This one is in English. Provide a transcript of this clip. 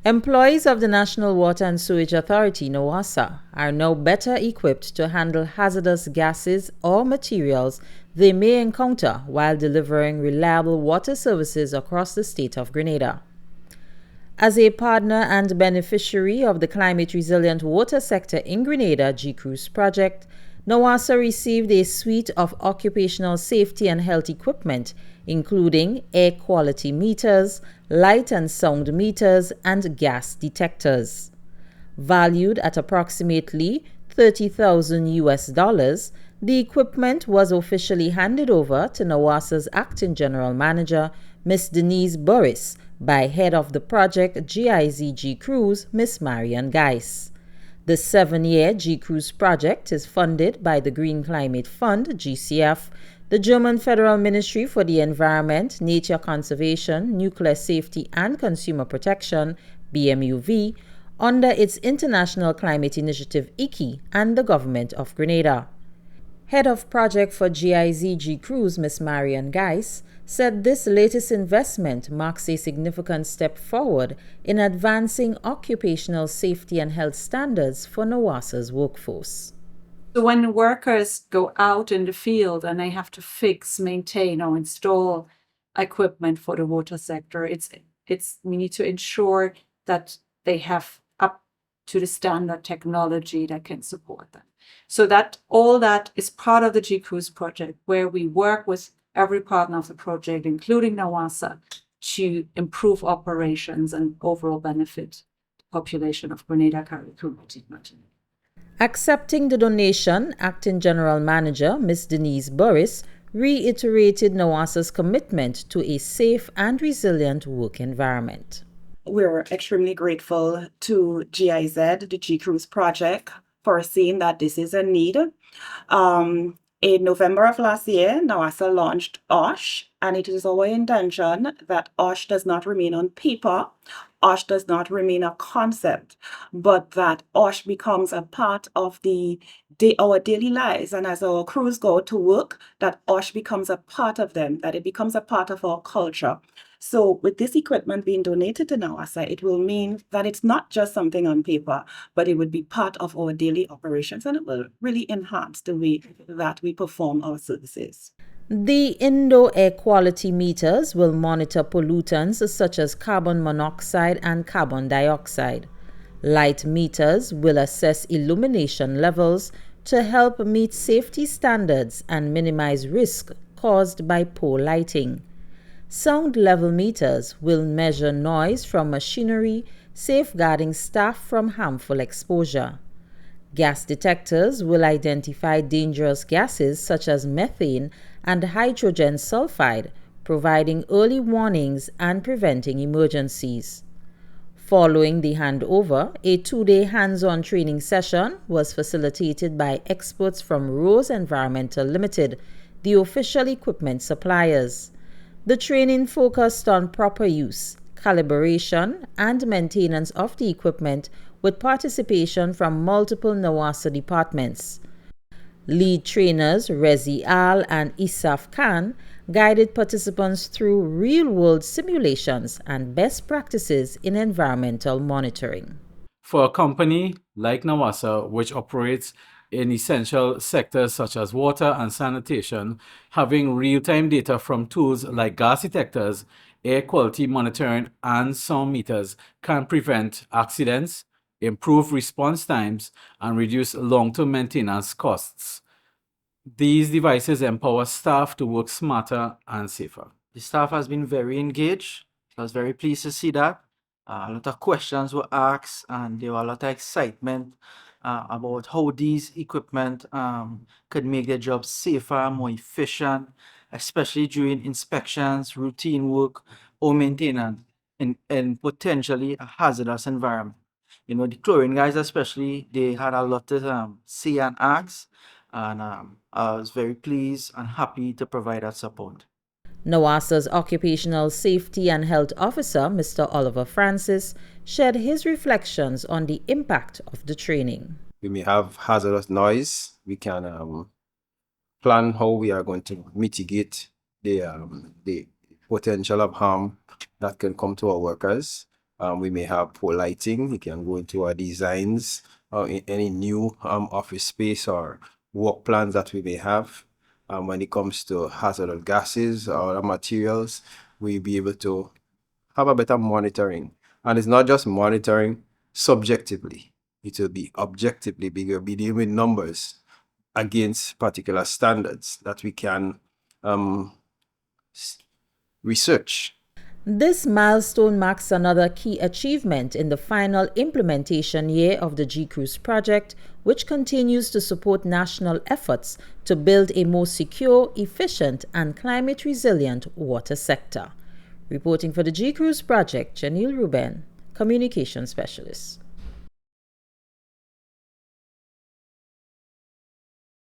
Employees of the National Water and Sewage Authority, NAWASA, are now better equipped to handle hazardous gases or materials they may encounter while delivering reliable water services across the state of Grenada. As a partner and beneficiary of the Climate Resilient Water Sector in Grenada G-Cruise project, NAWASA received a suite of occupational safety and health equipment, including air quality meters, light and sound meters, and gas detectors. Valued at approximately $30,000, the equipment was officially handed over to NAWASA's Acting General Manager, Ms. Denise Burris, by head of the project GIZ G-Cruise, Ms. Marian Geis. The 7-year G-Cruise project is funded by the Green Climate Fund, GCF, the German Federal Ministry for the Environment, Nature Conservation, Nuclear Safety and Consumer Protection, BMUV, under its International Climate Initiative ICI and the Government of Grenada. Head of project for GIZ G-Cruise, Ms. Marian Geis, said this latest investment marks a significant step forward in advancing occupational safety and health standards for NAWASA's workforce. So when workers go out in the field and they have to fix, maintain, or install equipment for the water sector, we need to ensure that they have up to the standard technology that can support them. So that all that is part of the G-Cruise project, where we work with every partner of the project, including NAWASA, to improve operations and overall benefit the population of Grenada, Carriacou, and Martinique. Accepting the donation, Acting General Manager Ms. Denise Burris reiterated NAWASA's commitment to a safe and resilient work environment. We're extremely grateful to GIZ, the G-Cruise project, for seeing that this is a need. In November of last year, NAWASA launched R.O.S.E, and it is our intention that R.O.S.E does not remain on paper, R.O.S.E does not remain a concept, but that R.O.S.E becomes a part of our daily lives. And as our crews go to work, that R.O.S.E becomes a part of them, that it becomes a part of our culture. So with this equipment being donated to NAWASA, it will mean that it's not just something on paper, but it would be part of our daily operations, and it will really enhance the way that we perform our services. The indoor air quality meters will monitor pollutants such as carbon monoxide and carbon dioxide. Light meters will assess illumination levels to help meet safety standards and minimize risk caused by poor lighting. Sound level meters will measure noise from machinery, safeguarding staff from harmful exposure. Gas detectors will identify dangerous gases such as methane and hydrogen sulfide, providing early warnings and preventing emergencies. Following the handover, a 2-day hands-on training session was facilitated by experts from R.O.S.E Environmental Limited, the official equipment suppliers. The training focused on proper use, calibration, and maintenance of the equipment with participation from multiple NAWASA departments. Lead trainers Rezi Al and Isaf Khan guided participants through real-world simulations and best practices in environmental monitoring. For a company like NAWASA, which operates in essential sectors such as water and sanitation, having real-time data from tools like gas detectors, air quality monitoring, and sound meters can prevent accidents, improve response times, and reduce long-term maintenance costs. These devices empower staff to work smarter and safer. The staff has been very engaged. I was very pleased to see that. A lot of questions were asked, and there was a lot of excitement about how these equipment could make their jobs safer, more efficient, especially during inspections, routine work, or maintenance in potentially a hazardous environment. You know, the chlorine guys especially, they had a lot to say and ask, and I was very pleased and happy to provide that support. NAWASA's Occupational Safety and Health Officer, Mr. Oliver Francis, shared his reflections on the impact of the training. We may have hazardous noise. We can plan how we are going to mitigate the potential of harm that can come to our workers. We may have pole lighting. It can go into our designs or in any new office space or work plans that we may have. When it comes to hazardous gases or other materials, we'll be able to have a better monitoring. And it's not just monitoring subjectively. It will be objectively bigger, be dealing with numbers against particular standards that we can research. This milestone marks another key achievement in the final implementation year of the GCRUISE project, which continues to support national efforts to build a more secure, efficient, and climate-resilient water sector. Reporting for the GCRUISE project, Janelle Ruben, Communication Specialist.